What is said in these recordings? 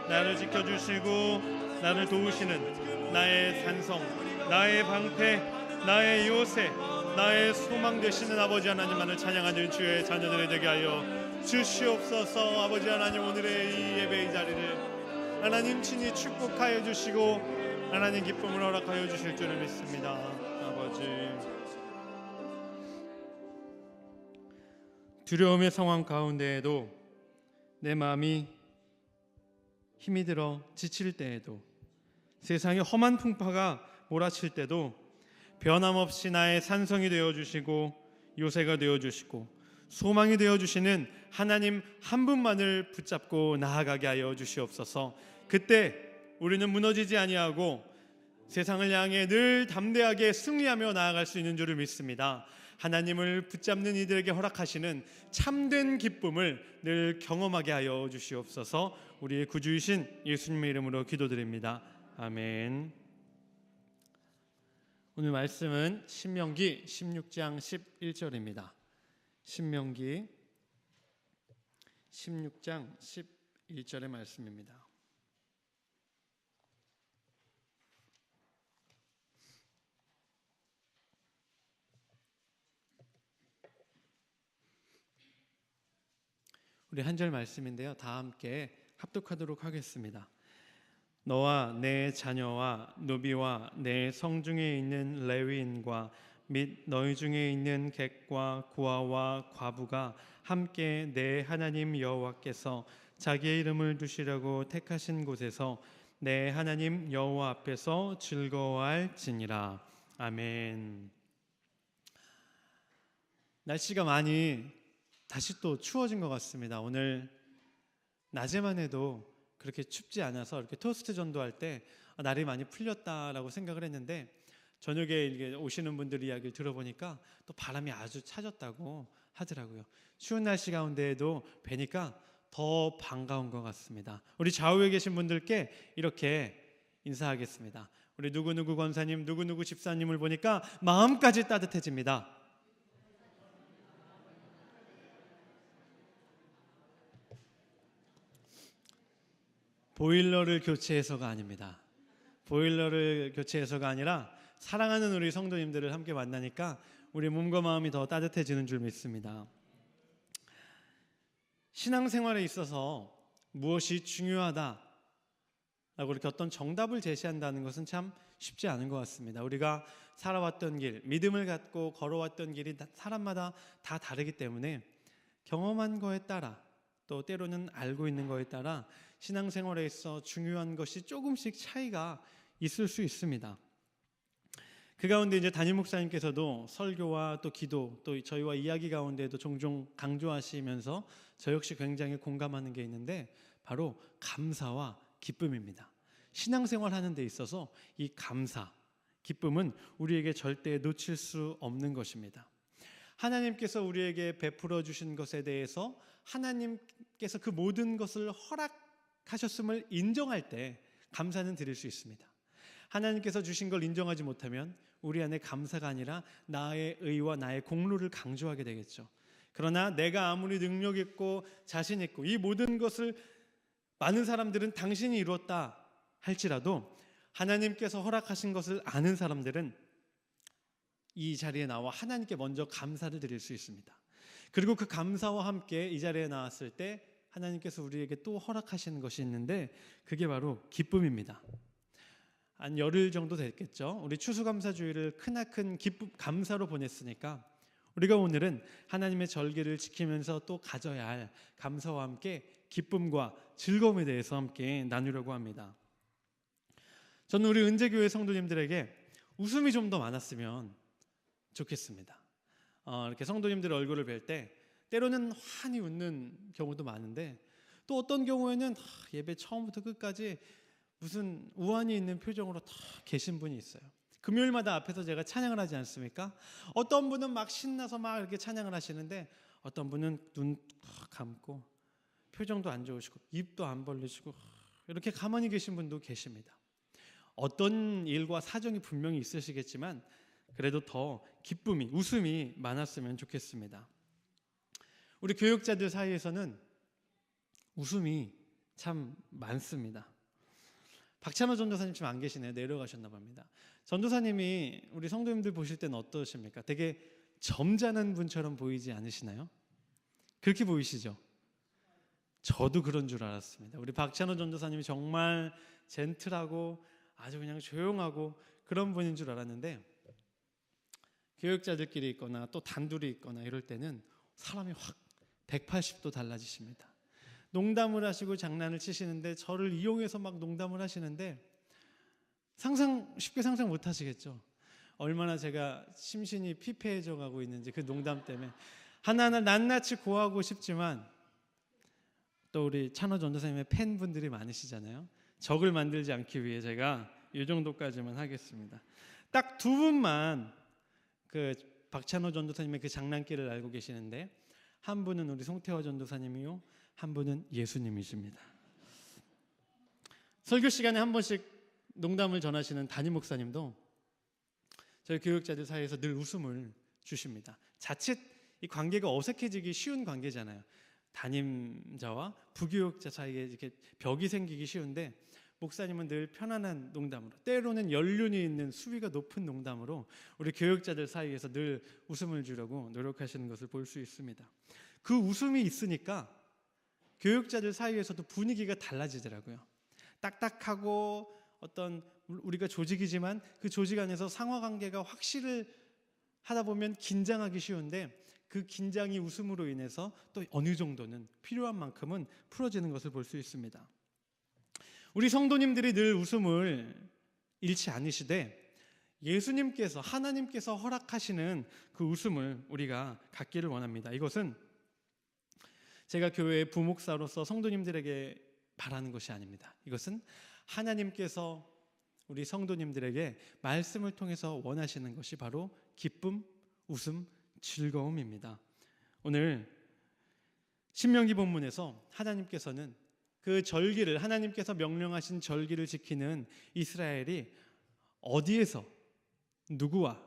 나를 지켜주시고 나를 도우시는 나의 산성, 나의 방패, 나의 요새, 나의 소망 되시는 아버지 하나님만을 찬양하는 주의 자녀들이 되게 하여 주시옵소서. 아버지 하나님, 오늘의 이 예배의 자리를 하나님 친히 축복하여 주시고 하나님 기쁨을 허락하여 주실 줄을 믿습니다. 아버지, 두려움의 상황 가운데에도 내 마음이 힘이 들어 지칠 때에도 세상의 험한 풍파가 몰아칠 때도 변함없이 나의 산성이 되어주시고 요새가 되어주시고 소망이 되어주시는 하나님 한 분만을 붙잡고 나아가게 하여 주시옵소서. 그때 우리는 무너지지 아니하고 세상을 향해 늘 담대하게 승리하며 나아갈 수 있는 줄을 믿습니다. 하나님을 붙잡는 이들에게 허락하시는 참된 기쁨을 늘 경험하게 하여 주시옵소서. 우리의 구주이신 예수님의 이름으로 기도드립니다. 아멘. 오늘 말씀은 신명기 16장 11절입니다. 신명기 16장 11절의 말씀입니다. 우리 한 절 말씀인데요, 다 함께 합독하도록 하겠습니다. 너와 내 자녀와 노비와 내 성중에 있는 레위인과 및 너희 중에 있는 객과 고아와 과부가 함께 내 하나님 여호와께서 자기의 이름을 두시려고 택하신 곳에서 내 하나님 여호와 앞에서 즐거워할지니라. 아멘. 날씨가 많이 다시 또 추워진 것 같습니다. 오늘 낮에만 해도 그렇게 춥지 않아서 이렇게 토스트 전도할 때 날이 많이 풀렸다라고 생각을 했는데, 저녁에 오시는 분들 이야기를 들어보니까 또 바람이 아주 차졌다고 하더라고요. 추운 날씨 가운데에도 뵈니까 더 반가운 것 같습니다. 우리 좌우에 계신 분들께 이렇게 인사하겠습니다. 우리 누구누구 권사님, 누구누구 집사님을 보니까 마음까지 따뜻해집니다. 보일러를 교체해서가 아닙니다. 보일러를 교체해서가 아니라 사랑하는 우리 성도님들을 함께 만나니까 우리 몸과 마음이 더 따뜻해지는 줄 믿습니다. 신앙생활에 있어서 무엇이 중요하다라고 이렇게 어떤 정답을 제시한다는 것은 참 쉽지 않은 것 같습니다. 우리가 살아왔던 길, 믿음을 갖고 걸어왔던 길이 사람마다 다 다르기 때문에 경험한 거에 따라, 또 때로는 알고 있는 거에 따라 신앙생활에 있어 중요한 것이 조금씩 차이가 있을 수 있습니다. 그 가운데 이제 담임 목사님께서도 설교와 또 기도, 또 저희와 이야기 가운데도 종종 강조하시면서 저 역시 굉장히 공감하는 게 있는데, 바로 감사와 기쁨입니다. 신앙생활 하는 데 있어서 이 감사, 기쁨은 우리에게 절대 놓칠 수 없는 것입니다. 하나님께서 우리에게 베풀어 주신 것에 대해서 하나님께서 그 모든 것을 허락하셨음을 인정할 때 감사는 드릴 수 있습니다. 하나님께서 주신 걸 인정하지 못하면 우리 안에 감사가 아니라 나의 의와 나의 공로를 강조하게 되겠죠. 그러나 내가 아무리 능력 있고 자신 있고 이 모든 것을 많은 사람들은 당신이 이루었다 할지라도 하나님께서 허락하신 것을 아는 사람들은 이 자리에 나와 하나님께 먼저 감사를 드릴 수 있습니다. 그리고 그 감사와 함께 이 자리에 나왔을 때 하나님께서 우리에게 또 허락하시는 것이 있는데, 그게 바로 기쁨입니다. 한 열흘 정도 됐겠죠. 우리 추수감사주일을 크나큰 기쁨, 감사로 보냈으니까 우리가 오늘은 하나님의 절기를 지키면서 또 가져야 할 감사와 함께 기쁨과 즐거움에 대해서 함께 나누려고 합니다. 저는 우리 은재교회 성도님들에게 웃음이 좀 더 많았으면 좋겠습니다. 이렇게 성도님들 얼굴을 뵐 때 때로는 환히 웃는 경우도 많은데, 또 어떤 경우에는 예배 처음부터 끝까지 무슨 우환이 있는 표정으로 다 계신 분이 있어요. 금요일마다 앞에서 제가 찬양을 하지 않습니까? 어떤 분은 막 신나서 막 이렇게 찬양을 하시는데, 어떤 분은 눈 감고 표정도 안 좋으시고 입도 안 벌리시고 이렇게 가만히 계신 분도 계십니다. 어떤 일과 사정이 분명히 있으시겠지만 그래도 더 기쁨이, 웃음이 많았으면 좋겠습니다. 우리 교육자들 사이에서는 웃음이 참 많습니다. 박찬호 전도사님 지금 안 계시네요. 내려가셨나 봅니다. 전도사님이 우리 성도님들 보실 때는 어떠십니까? 되게 점잖은 분처럼 보이지 않으시나요? 그렇게 보이시죠? 저도 그런 줄 알았습니다. 우리 박찬호 전도사님이 정말 젠틀하고 아주 그냥 조용하고 그런 분인 줄 알았는데, 교역자들끼리 있거나 또 단둘이 있거나 이럴 때는 사람이 확 180도 달라지십니다. 농담을 하시고 장난을 치시는데, 저를 이용해서 막 농담을 하시는데 쉽게 상상 못 하시겠죠. 얼마나 제가 심신이 피폐해져 가고 있는지, 그 농담 때문에 하나하나 낱낱이 고하고 싶지만, 또 우리 찬호 전도사님의 팬분들이 많으시잖아요. 적을 만들지 않기 위해 제가 이 정도까지만 하겠습니다. 딱 두 분만 그 박찬호 전도사님의 그 장난기를 알고 계시는데, 한 분은 우리 송태화 전도사님이요, 한 분은 예수님이십니다. 설교 시간에 한 번씩 농담을 전하시는 담임 목사님도 저희 교육자들 사이에서 늘 웃음을 주십니다. 자칫 이 관계가 어색해지기 쉬운 관계잖아요. 담임자와 부교육자 사이에 이렇게 벽이 생기기 쉬운데, 목사님은 늘 편안한 농담으로, 때로는 연륜이 있는 수위가 높은 농담으로 우리 교육자들 사이에서 늘 웃음을 주려고 노력하시는 것을 볼 수 있습니다. 그 웃음이 있으니까 교육자들 사이에서도 분위기가 달라지더라고요. 딱딱하고 어떤 우리가 조직이지만 그 조직 안에서 상하관계가 확실을 하다 보면 긴장하기 쉬운데, 그 긴장이 웃음으로 인해서 또 어느 정도는 필요한 만큼은 풀어지는 것을 볼 수 있습니다. 우리 성도님들이 늘 웃음을 잃지 않으시되, 예수님께서, 하나님께서 허락하시는 그 웃음을 우리가 갖기를 원합니다. 이것은 제가 교회의 부목사로서 성도님들에게 바라는 것이 아닙니다. 이것은 하나님께서 우리 성도님들에게 말씀을 통해서 원하시는 것이 바로 기쁨, 웃음, 즐거움입니다. 오늘 신명기 본문에서 하나님께서는 그 절기를, 하나님께서 명령하신 절기를 지키는 이스라엘이 어디에서 누구와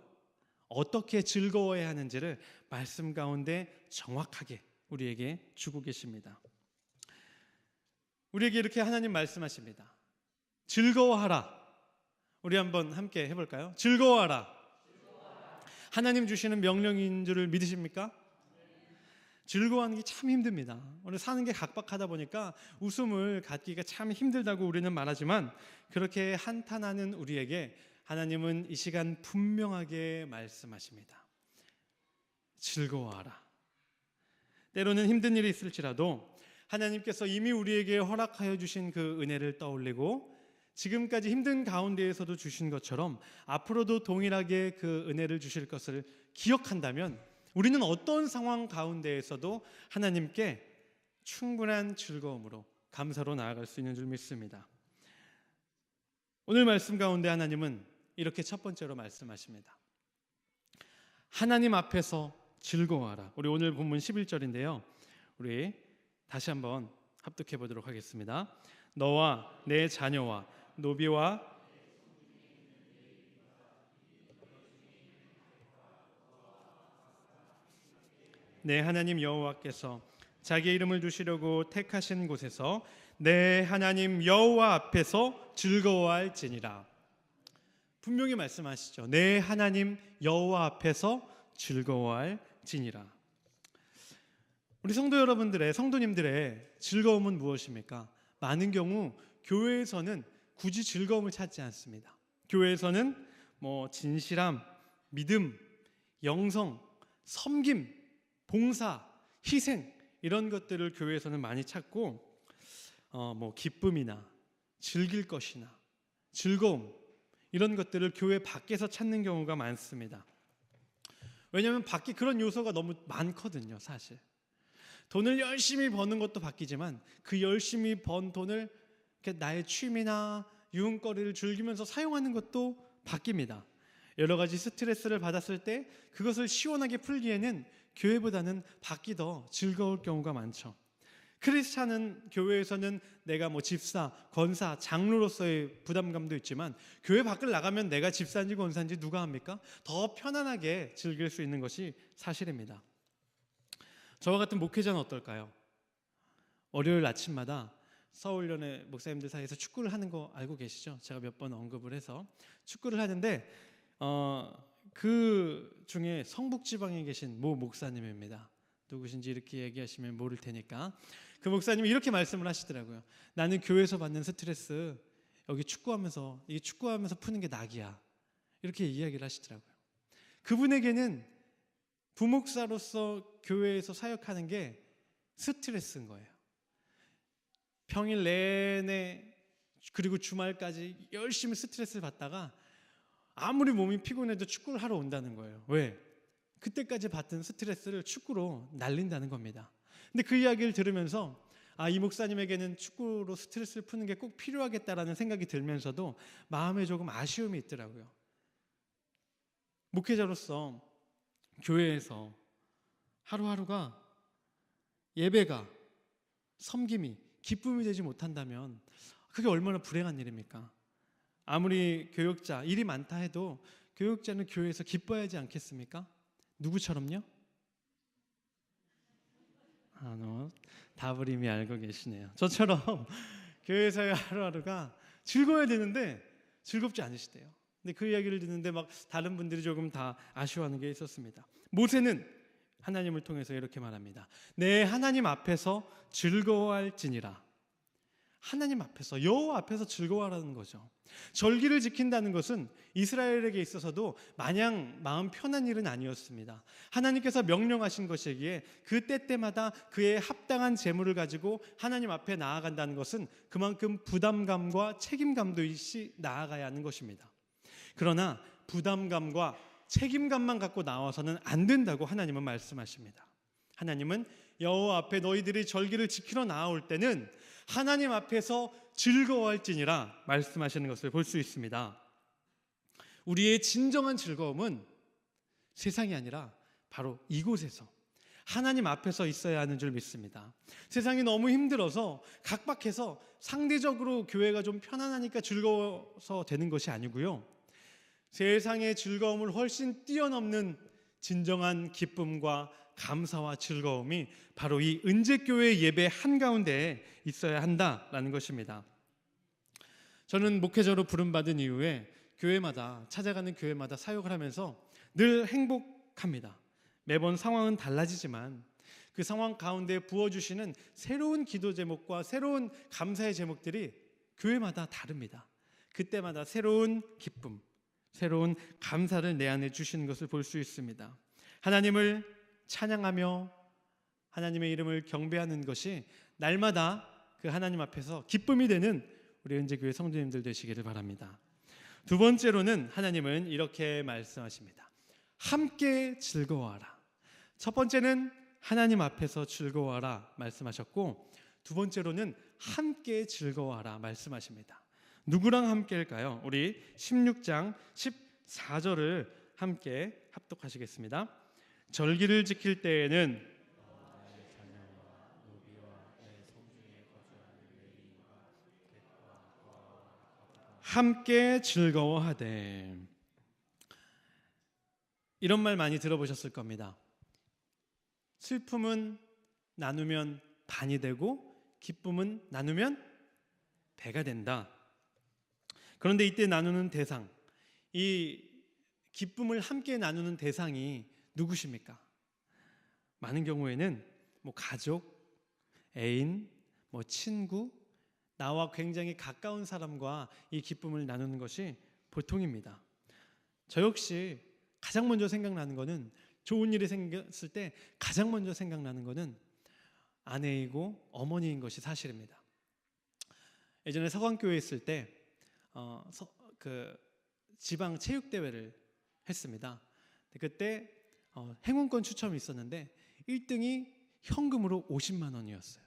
어떻게 즐거워해야 하는지를 말씀 가운데 정확하게 우리에게 주고 계십니다. 우리에게 이렇게 하나님 말씀하십니다. 즐거워하라. 우리 한번 함께 해볼까요? 즐거워하라. 하나님 주시는 명령인 줄을 믿으십니까? 즐거워하는 게 참 힘듭니다. 오늘 사는 게 각박하다 보니까 웃음을 갖기가 참 힘들다고 우리는 말하지만, 그렇게 한탄하는 우리에게 하나님은 이 시간 분명하게 말씀하십니다. 즐거워하라. 때로는 힘든 일이 있을지라도 하나님께서 이미 우리에게 허락하여 주신 그 은혜를 떠올리고, 지금까지 힘든 가운데에서도 주신 것처럼 앞으로도 동일하게 그 은혜를 주실 것을 기억한다면, 우리는 어떤 상황 가운데에서도 하나님께 충분한 즐거움으로, 감사로 나아갈 수 있는 줄 믿습니다. 오늘 말씀 가운데 하나님은 이렇게 첫 번째로 말씀하십니다. 하나님 앞에서 즐거워하라. 우리 오늘 본문 11절인데요. 우리 다시 한번 합독해 보도록 하겠습니다. 너와 내 자녀와 노비와 내 하나님 여호와께서 자기 이름을 두시려고 택하신 곳에서 내 하나님 여호와 앞에서 즐거워할지니라. 분명히 말씀하시죠. 내 하나님 여호와 앞에서 즐거워할지니라. 우리 성도 여러분들의, 성도님들의 즐거움은 무엇입니까? 많은 경우 교회에서는 굳이 즐거움을 찾지 않습니다. 교회에서는 진실함, 믿음, 영성, 섬김, 봉사, 희생, 이런 것들을 교회에서는 많이 찾고, 기쁨이나 즐길 것이나 즐거움, 이런 것들을 교회 밖에서 찾는 경우가 많습니다. 왜냐하면 밖에 그런 요소가 너무 많거든요. 사실 돈을 열심히 버는 것도 바뀌지만, 그 열심히 번 돈을 나의 취미나 유흥거리를 즐기면서 사용하는 것도 바뀝니다. 여러 가지 스트레스를 받았을 때 그것을 시원하게 풀기에는 교회보다는 밖이 더 즐거울 경우가 많죠. 크리스찬은 교회에서는 내가 집사, 권사, 장로로서의 부담감도 있지만, 교회 밖을 나가면 내가 집사인지 권사인지 누가 합니까? 더 편안하게 즐길 수 있는 것이 사실입니다. 저와 같은 목회자는 어떨까요? 월요일 아침마다 서울연의 목사님들 사이에서 축구를 하는 거 알고 계시죠? 제가 몇 번 언급을 해서 축구를 하는데 그 중에 성북지방에 계신 모 목사님입니다. 누구신지 이렇게 얘기하시면 모를 테니까 그 목사님이 이렇게 말씀을 하시더라고요. 나는 교회에서 받는 스트레스 여기 축구하면서 푸는 게 낙이야. 이렇게 이야기를 하시더라고요. 그분에게는 부목사로서 교회에서 사역하는 게 스트레스인 거예요. 평일 내내 그리고 주말까지 열심히 스트레스를 받다가 아무리 몸이 피곤해도 축구를 하러 온다는 거예요. 왜? 그때까지 받던 스트레스를 축구로 날린다는 겁니다. 근데 그 이야기를 들으면서 이 목사님에게는 축구로 스트레스를 푸는 게 꼭 필요하겠다라는 생각이 들면서도 마음에 조금 아쉬움이 있더라고요. 목회자로서 교회에서 하루하루가 예배가 섬김이 기쁨이 되지 못한다면 그게 얼마나 불행한 일입니까? 아무리 교역자 일이 많다 해도 교역자는 교회에서 기뻐하지 않겠습니까? 누구처럼요? 답을 이미 알고 계시네요. 저처럼 교회에서의 하루하루가 즐거워야 되는데 즐겁지 않으시대요. 근데 그 이야기를 듣는데 막 다른 분들이 조금 다 아쉬워하는 게 있었습니다. 모세는 하나님을 통해서 이렇게 말합니다. 내 하나님 앞에서 즐거워할지니라. 하나님 앞에서, 여호와 앞에서 즐거워하라는 거죠. 절기를 지킨다는 것은 이스라엘에게 있어서도 마냥 마음 편한 일은 아니었습니다. 하나님께서 명령하신 것이기에 그 때때마다 그의 합당한 재물을 가지고 하나님 앞에 나아간다는 것은 그만큼 부담감과 책임감도 있이 나아가야 하는 것입니다. 그러나 부담감과 책임감만 갖고 나와서는 안 된다고 하나님은 말씀하십니다. 하나님은 여호와 앞에 너희들이 절기를 지키러 나아올 때는 하나님 앞에서 즐거워할지니라 말씀하시는 것을 볼 수 있습니다. 우리의 진정한 즐거움은 세상이 아니라 바로 이곳에서 하나님 앞에서 있어야 하는 줄 믿습니다. 세상이 너무 힘들어서 각박해서 상대적으로 교회가 좀 편안하니까 즐거워서 되는 것이 아니고요. 세상의 즐거움을 훨씬 뛰어넘는 진정한 기쁨과 감사와 즐거움이 바로 이 은재교회 예배 한가운데에 있어야 한다라는 것입니다. 저는 목회자로 부름받은 이후에 찾아가는 교회마다 사역을 하면서 늘 행복합니다. 매번 상황은 달라지지만 그 상황 가운데 부어주시는 새로운 기도 제목과 새로운 감사의 제목들이 교회마다 다릅니다. 그때마다 새로운 기쁨, 새로운 감사를 내 안에 주시는 것을 볼 수 있습니다. 하나님을 찬양하며 하나님의 이름을 경배하는 것이 날마다 그 하나님 앞에서 기쁨이 되는 우리 은재교회 성도님들 되시기를 바랍니다. 두 번째로는 하나님은 이렇게 말씀하십니다. 함께 즐거워하라. 첫 번째는 하나님 앞에서 즐거워하라 말씀하셨고, 두 번째로는 함께 즐거워하라 말씀하십니다. 누구랑 함께일까요? 우리 16장 14절을 함께 합독하시겠습니다. 절기를 지킬 때에는 함께 즐거워하되. 이런 말 많이 들어보셨을 겁니다. 슬픔은 나누면 반이 되고 기쁨은 나누면 배가 된다. 그런데 이때 나누는 대상, 이 기쁨을 함께 나누는 대상이 누구십니까? 많은 경우에는 가족, 애인, 친구, 나와 굉장히 가까운 사람과 이 기쁨을 나누는 것이 보통입니다. 저 역시 가장 먼저 생각나는 것은, 좋은 일이 생겼을 때 가장 먼저 생각나는 것은 아내이고 어머니인 것이 사실입니다. 예전에 서강교회에 있을 때 지방 체육대회를 했습니다. 그때 행운권 추첨이 있었는데 1등이 현금으로 50만 원이었어요.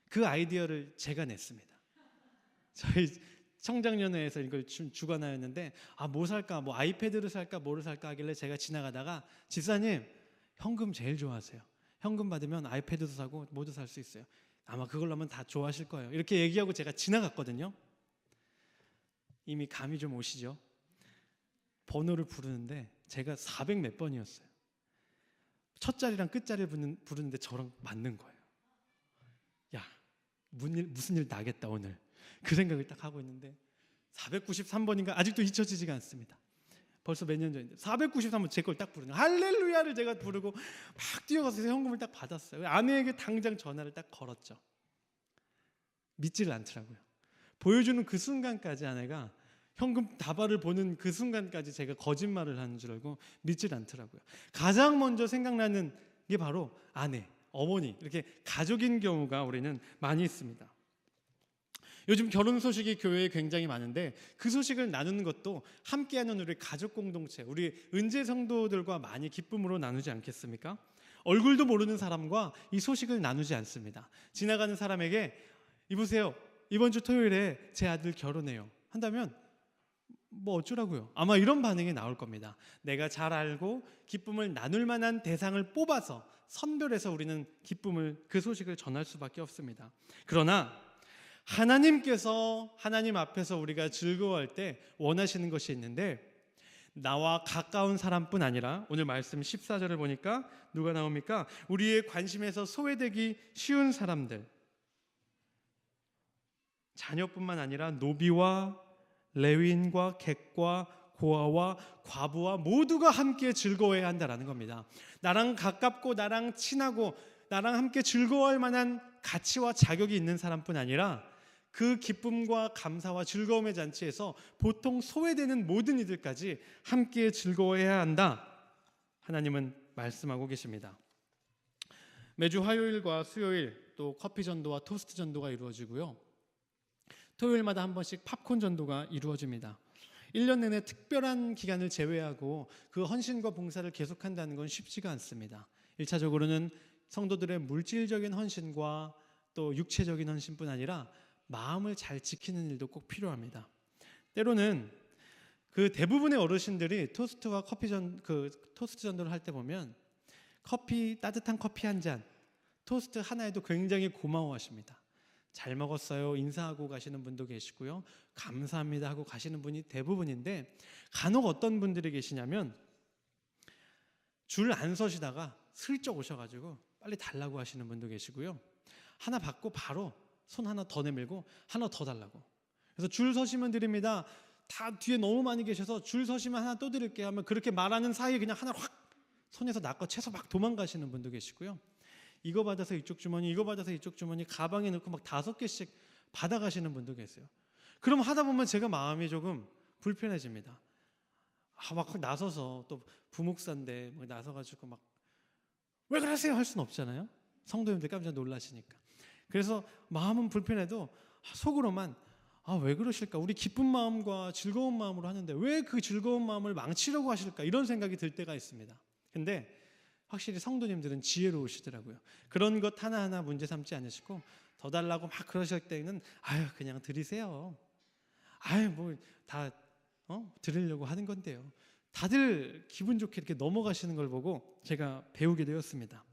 그 아이디어를 제가 냈습니다. 저희 청장년회에서 이걸 주관하였는데 뭐 살까, 아이패드를 살까 뭐를 살까 하길래 제가 지나가다가 집사님 현금 제일 좋아하세요. 현금 받으면 아이패드도 사고 뭐도 살 수 있어요. 아마 그걸로 하면 다 좋아하실 거예요. 이렇게 얘기하고 제가 지나갔거든요. 이미 감이 좀 오시죠? 번호를 부르는데 제가 400 몇 번이었어요. 첫 자리랑 끝 자리를 부르는데 저랑 맞는 거예요. 야, 무슨 일 나겠다 오늘. 그 생각을 딱 하고 있는데 493번인가 아직도 잊혀지지가 않습니다. 벌써 몇 년 전인데 493번 제 걸 딱 부르는 할렐루야를 제가 부르고 막 뛰어가서 현금을 딱 받았어요. 아내에게 당장 전화를 딱 걸었죠. 믿지를 않더라고요. 보여주는 그 순간까지 아내가 현금 다발을 보는 그 순간까지 제가 거짓말을 하는 줄 알고 믿질 않더라고요. 가장 먼저 생각나는 게 바로 아내, 어머니, 이렇게 가족인 경우가 우리는 많이 있습니다. 요즘 결혼 소식이 교회에 굉장히 많은데 그 소식을 나누는 것도 함께하는 우리 가족 공동체, 우리 은재 성도들과 많이 기쁨으로 나누지 않겠습니까? 얼굴도 모르는 사람과 이 소식을 나누지 않습니다. 지나가는 사람에게 이보세요, 이번 주 토요일에 제 아들 결혼해요 한다면 뭐 어쩌라고요? 아마 이런 반응이 나올 겁니다. 내가 잘 알고 기쁨을 나눌 만한 대상을 뽑아서 선별해서 우리는 기쁨을, 그 소식을 전할 수밖에 없습니다. 그러나 하나님께서 하나님 앞에서 우리가 즐거워할 때 원하시는 것이 있는데, 나와 가까운 사람뿐 아니라 오늘 말씀 14절을 보니까 누가 나옵니까? 우리의 관심에서 소외되기 쉬운 사람들, 자녀뿐만 아니라 노비와 레위인과 객과 고아와 과부와 모두가 함께 즐거워해야 한다라는 겁니다. 나랑 가깝고 나랑 친하고 나랑 함께 즐거워할 만한 가치와 자격이 있는 사람뿐 아니라 그 기쁨과 감사와 즐거움의 잔치에서 보통 소외되는 모든 이들까지 함께 즐거워해야 한다, 하나님은 말씀하고 계십니다. 매주 화요일과 수요일 또 커피 전도와 토스트 전도가 이루어지고요, 토요일마다 한 번씩 팝콘 전도가 이루어집니다. 1년 내내 특별한 기간을 제외하고 그 헌신과 봉사를 계속한다는 건 쉽지가 않습니다. 1차적으로는 성도들의 물질적인 헌신과 또 육체적인 헌신뿐 아니라 마음을 잘 지키는 일도 꼭 필요합니다. 때로는 그 대부분의 어르신들이 토스트와 토스트 전도를 할 때 보면 따뜻한 커피 한 잔, 토스트 하나에도 굉장히 고마워하십니다. 잘 먹었어요 인사하고 가시는 분도 계시고요, 감사합니다 하고 가시는 분이 대부분인데, 간혹 어떤 분들이 계시냐면 줄 안 서시다가 슬쩍 오셔가지고 빨리 달라고 하시는 분도 계시고요, 하나 받고 바로 손 하나 더 내밀고 하나 더 달라고. 그래서 줄 서시면 드립니다, 다 뒤에 너무 많이 계셔서 줄 서시면 하나 또 드릴게요 하면 그렇게 말하는 사이에 그냥 하나 확 손에서 낚아 채서 막 도망가시는 분도 계시고요, 이거 받아서 이쪽 주머니, 이거 받아서 이쪽 주머니, 가방에 넣고 막 5개씩 받아가시는 분도 계세요. 그럼 하다 보면 제가 마음이 조금 불편해집니다. 막 나서서 또 부목사인데 막 나서가지고 막 왜 그러세요 할 수는 없잖아요. 성도님들 깜짝 놀라시니까. 그래서 마음은 불편해도 속으로만 왜 그러실까? 우리 기쁜 마음과 즐거운 마음으로 하는데 왜 그 즐거운 마음을 망치려고 하실까? 이런 생각이 들 때가 있습니다. 근데 확실히 성도님들은 지혜로우시더라고요. 그런 것 하나하나 문제 삼지 않으시고 더 달라고 막 그러실 때는 그냥 드리세요. 뭐 다 드리려고 하는 건데요. 다들 기분 좋게 이렇게 넘어가시는 걸 보고 제가 배우게 되었습니다.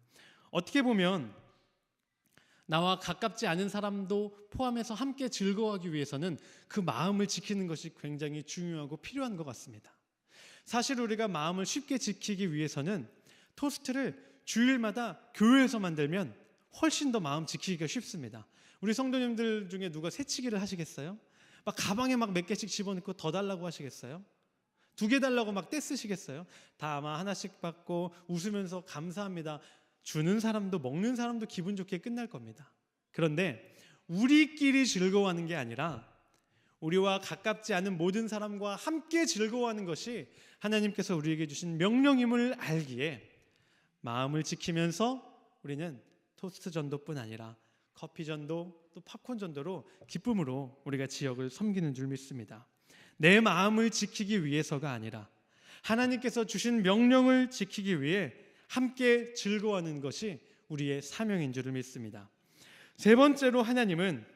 어떻게 보면 나와 가깝지 않은 사람도 포함해서 함께 즐거워하기 위해서는 그 마음을 지키는 것이 굉장히 중요하고 필요한 것 같습니다. 사실 우리가 마음을 쉽게 지키기 위해서는 토스트를 주일마다 교회에서 만들면 훨씬 더 마음 지키기가 쉽습니다. 우리 성도님들 중에 누가 새치기를 하시겠어요? 막 가방에 막 몇 개씩 집어넣고 더 달라고 하시겠어요? 2개 달라고 막 떼쓰시겠어요? 다 아마 하나씩 받고 웃으면서 감사합니다 주는 사람도 먹는 사람도 기분 좋게 끝날 겁니다. 그런데 우리끼리 즐거워하는 게 아니라 우리와 가깝지 않은 모든 사람과 함께 즐거워하는 것이 하나님께서 우리에게 주신 명령임을 알기에 마음을 지키면서 우리는 토스트 전도뿐 아니라 커피 전도 또 팝콘 전도로 기쁨으로 우리가 지역을 섬기는 줄 믿습니다. 내 마음을 지키기 위해서가 아니라 하나님께서 주신 명령을 지키기 위해 함께 즐거워하는 것이 우리의 사명인 줄을 믿습니다. 세 번째로 하나님은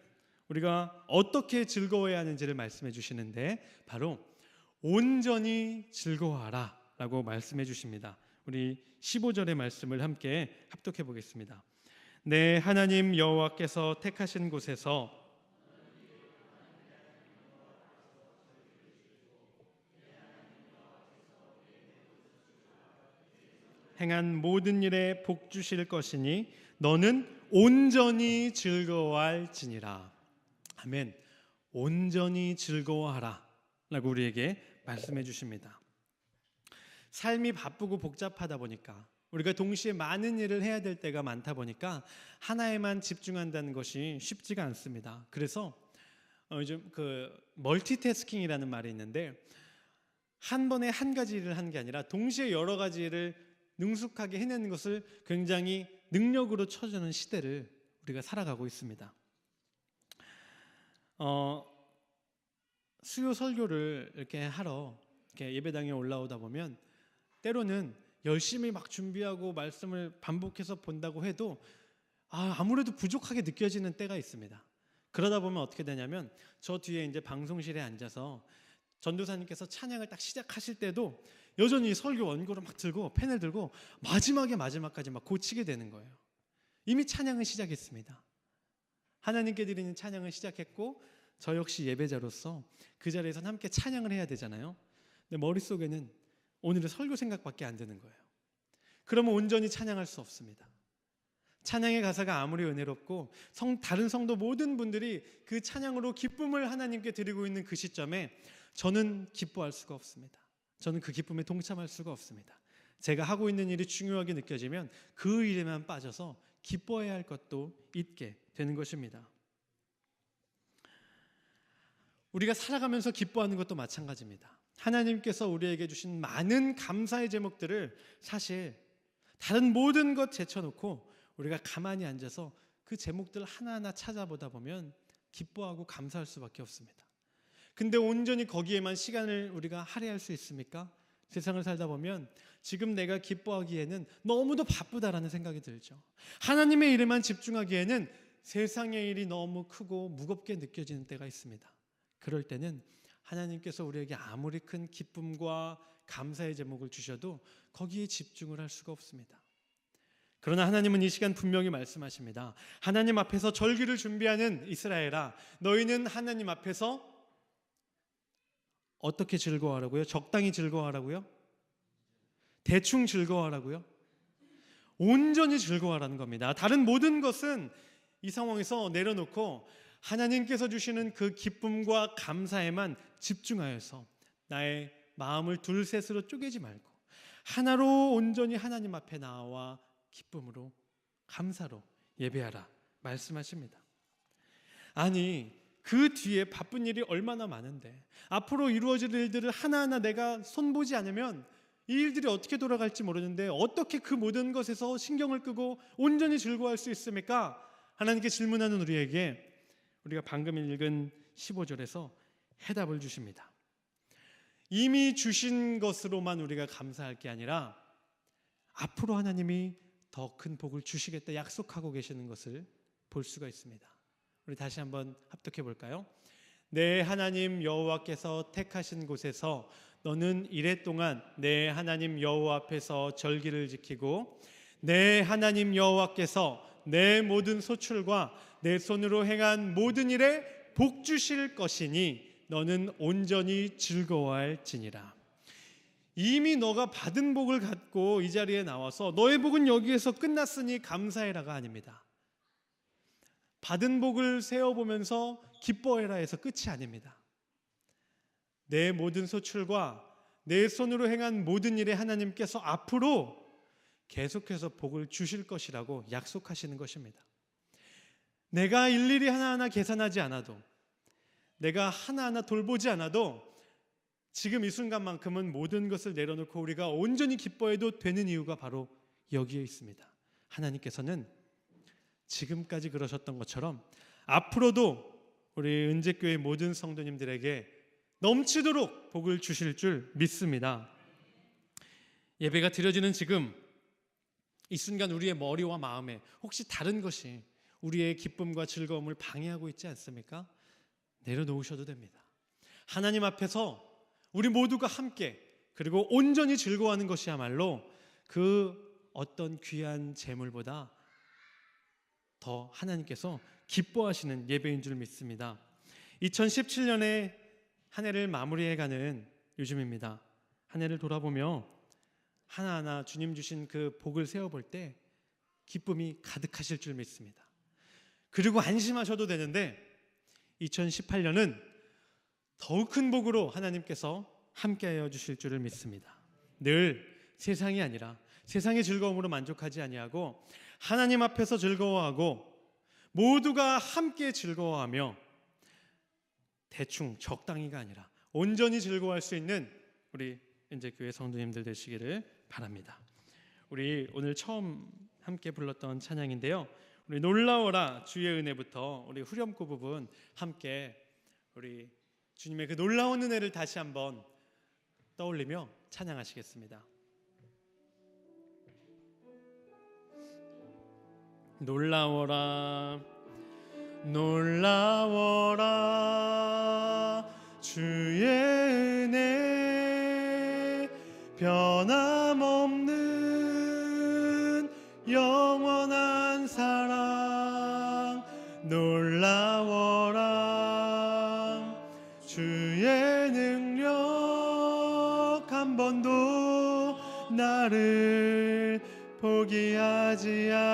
우리가 어떻게 즐거워해야 하는지를 말씀해 주시는데 바로 온전히 즐거워하라 라고 말씀해 주십니다. 우리 15절의 말씀을 함께 합독해 보겠습니다. 내 하나님 여호와께서 택하신 곳에서 행한 모든 일에 복 주실 것이니 너는 온전히 즐거워할지니라. 아멘. 온전히 즐거워하라 라고 우리에게 말씀해 주십니다. 삶이 바쁘고 복잡하다 보니까, 우리가 동시에 많은 일을 해야 될 때가 많다 보니까 하나에만 집중한다는 것이 쉽지가 않습니다. 그래서 요즘 멀티태스킹이라는 말이 있는데, 한 번에 한 가지 일을 한 게 아니라 동시에 여러 가지 일을 능숙하게 해내는 것을 굉장히 능력으로 쳐주는 시대를 우리가 살아가고 있습니다. 수요 설교를 이렇게 하러 이렇게 예배당에 올라오다 보면 때로는 열심히 막 준비하고 말씀을 반복해서 본다고 해도 아무래도 부족하게 느껴지는 때가 있습니다. 그러다 보면 어떻게 되냐면, 저 뒤에 이제 방송실에 앉아서 전도사님께서 찬양을 딱 시작하실 때도 여전히 설교 원고를 막 들고 펜을 들고 마지막까지 막 고치게 되는 거예요. 이미 찬양은 시작했습니다. 하나님께 드리는 찬양을 시작했고, 저 역시 예배자로서 그 자리에서 함께 찬양을 해야 되잖아요. 근데 머릿속에는 오늘의 설교 생각밖에 안 드는 거예요. 그러면 온전히 찬양할 수 없습니다. 찬양의 가사가 아무리 은혜롭고 다른 성도 모든 분들이 그 찬양으로 기쁨을 하나님께 드리고 있는 그 시점에 저는 기뻐할 수가 없습니다. 저는 그 기쁨에 동참할 수가 없습니다. 제가 하고 있는 일이 중요하게 느껴지면 그 일에만 빠져서 기뻐해야 할 것도 잊게 되는 것입니다. 우리가 살아가면서 기뻐하는 것도 마찬가지입니다. 하나님께서 우리에게 주신 많은 감사의 제목들을 사실 다른 모든 것 제쳐놓고 우리가 가만히 앉아서 그 제목들 하나하나 찾아보다 보면 기뻐하고 감사할 수밖에 없습니다. 근데 온전히 거기에만 시간을 우리가 할애할 수 있습니까? 세상을 살다 보면 지금 내가 기뻐하기에는 너무도 바쁘다라는 생각이 들죠. 하나님의 일에만 집중하기에는 세상의 일이 너무 크고 무겁게 느껴지는 때가 있습니다. 그럴 때는 하나님께서 우리에게 아무리 큰 기쁨과 감사의 제목을 주셔도 거기에 집중을 할 수가 없습니다. 그러나 하나님은 이 시간 분명히 말씀하십니다. 하나님 앞에서 절기를 준비하는 이스라엘아, 너희는 하나님 앞에서 어떻게 즐거워하라고요? 적당히 즐거워하라고요? 대충 즐거워하라고요? 온전히 즐거워하라는 겁니다. 다른 모든 것은 이 상황에서 내려놓고 하나님께서 주시는 그 기쁨과 감사에만 집중하여서 나의 마음을 둘셋으로 쪼개지 말고 하나로 온전히 하나님 앞에 나와 기쁨으로 감사로 예배하라 말씀하십니다. 아니, 그 뒤에 바쁜 일이 얼마나 많은데 앞으로 이루어질 일들을 하나하나 내가 손보지 않으면 이 일들이 어떻게 돌아갈지 모르는데 어떻게 그 모든 것에서 신경을 끄고 온전히 즐거워할 수 있습니까? 하나님께 질문하는 우리에게 우리가 방금 읽은 15절에서 해답을 주십니다. 이미 주신 것으로만 우리가 감사할 게 아니라 앞으로 하나님이 더 큰 복을 주시겠다 약속하고 계시는 것을 볼 수가 있습니다. 우리 다시 한번 합독해 볼까요? 내 하나님 여호와께서 택하신 곳에서 너는 이래 동안 내 하나님 여호와 앞에서 절기를 지키고 내 하나님 여호와께서 내 모든 소출과 내 손으로 행한 모든 일에 복 주실 것이니 너는 온전히 즐거워할지니라. 이미 너가 받은 복을 갖고 이 자리에 나와서 너의 복은 여기에서 끝났으니 감사해라가 아닙니다. 받은 복을 세어보면서 기뻐해라 해서 끝이 아닙니다. 내 모든 소출과 내 손으로 행한 모든 일에 하나님께서 앞으로 계속해서 복을 주실 것이라고 약속하시는 것입니다. 내가 일일이 하나하나 계산하지 않아도, 내가 하나하나 돌보지 않아도 지금 이 순간만큼은 모든 것을 내려놓고 우리가 온전히 기뻐해도 되는 이유가 바로 여기에 있습니다. 하나님께서는 지금까지 그러셨던 것처럼 앞으로도 우리 은재교회 모든 성도님들에게 넘치도록 복을 주실 줄 믿습니다. 예배가 드려지는 지금 이 순간 우리의 머리와 마음에 혹시 다른 것이 우리의 기쁨과 즐거움을 방해하고 있지 않습니까? 내려놓으셔도 됩니다. 하나님 앞에서 우리 모두가 함께 그리고 온전히 즐거워하는 것이야말로 그 어떤 귀한 재물보다 더 하나님께서 기뻐하시는 예배인 줄 믿습니다. 2017년에 한 해를 마무리해가는 요즘입니다. 한 해를 돌아보며 하나하나 주님 주신 그 복을 세어볼 때 기쁨이 가득하실 줄 믿습니다. 그리고 안심하셔도 되는데 2018년은 더욱 큰 복으로 하나님께서 함께하여 주실 줄을 믿습니다. 늘 세상이 아니라 세상의 즐거움으로 만족하지 아니하고 하나님 앞에서 즐거워하고 모두가 함께 즐거워하며 대충 적당히가 아니라 온전히 즐거워할 수 있는 우리 인제교회 성도님들 되시기를 바랍니다. 우리 오늘 처음 함께 불렀던 찬양인데요, 우리 놀라워라 주의 은혜부터 우리 후렴구 부분 함께 우리 주님의 그 놀라운 은혜를 다시 한번 떠올리며 찬양하시겠습니다. 놀라워라 놀라워라 주의 은혜 변함없는 영원한 사랑 놀라워라 주의 능력 한 번도 나를 포기하지 않아